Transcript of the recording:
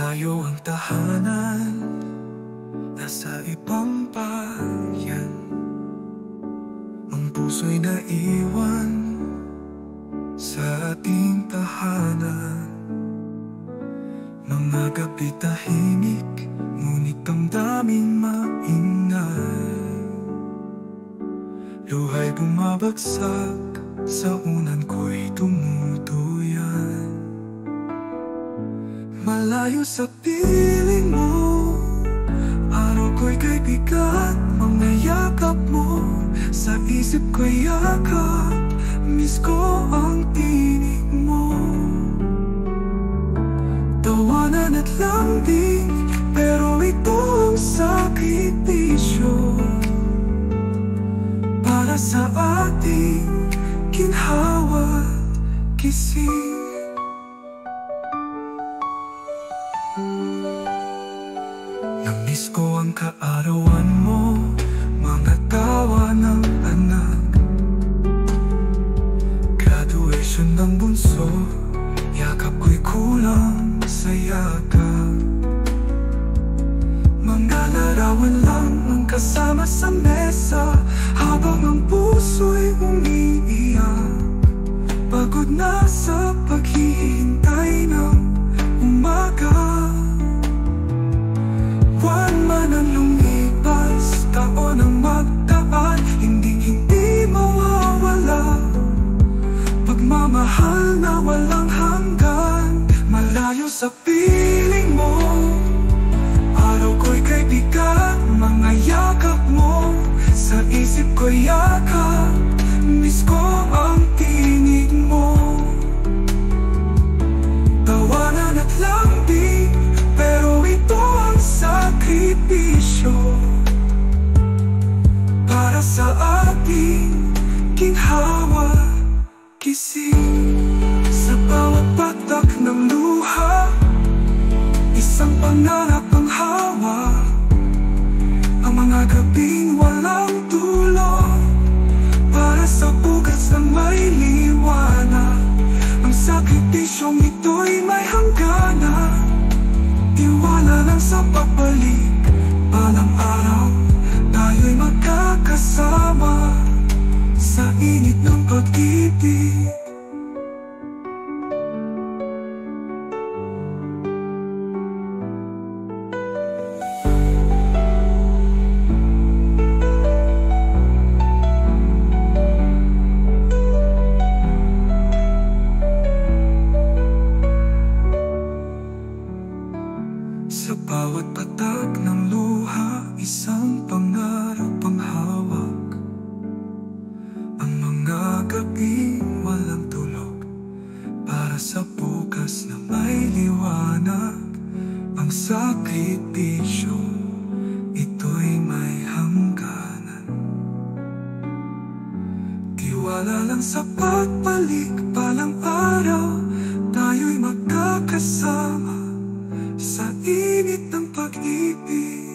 Malayo ang tahanan, nasa ibang bayan. Ang puso'y naiwan sa ating tahanan. Mga gabi tahimik, ngunit damdaming maingay. Luha'y bumabagsak, sa unan ko'y tumutuyan. Malayo sa piling mo, araw ko'y kay bigat. Mga yakap mo, sa isip ko'y yakap. Miss ko ang tinig mo. Tawanan at lambing, pero ito ang sakripisyo para sa ating ginhawa, gising. Namiss ko ang kaarawan mo, mga tawa ng anak, graduation ng bunso, yakap ko'y kulang sa yakap. Mga larawan lang ang kasama sa mesa, habang ang puso'y umiiyak. Pagod na sa paghihintay ng umaga. Buwan man ang lumipas, taon ang magdaan, hindi mawawala. Pagmamahal na walang hanggan, malayo sa piling mo. Araw ko'y kay bigat, mga yakap mo, sa isip ko'y yakap. Miss ko ang tinig mo. Tawanan at lambing, pero ito ang sakripisyo para sa ating ginhawa, gising. Sa bawat patak ng luha, isang pangarap ang hawak. Ang mga gabing walang tulog, para sa bukas na may liwanag. Ang sakripisyong ito'y may hangganan. Tiwala lang sa pagbalik, balang araw tayo'y magkakasama sa init ng pag-ibig. Sa bawat patak ng luha, isang pangarap ang hawak. Ang mga gabing walang tulog, para sa bukas na may liwanag. Ang sakripisyo, ito'y may hangganan. Tiwala lang sa pagbalik, balang araw tayo'y magkakasama sa init ng pag-ibig.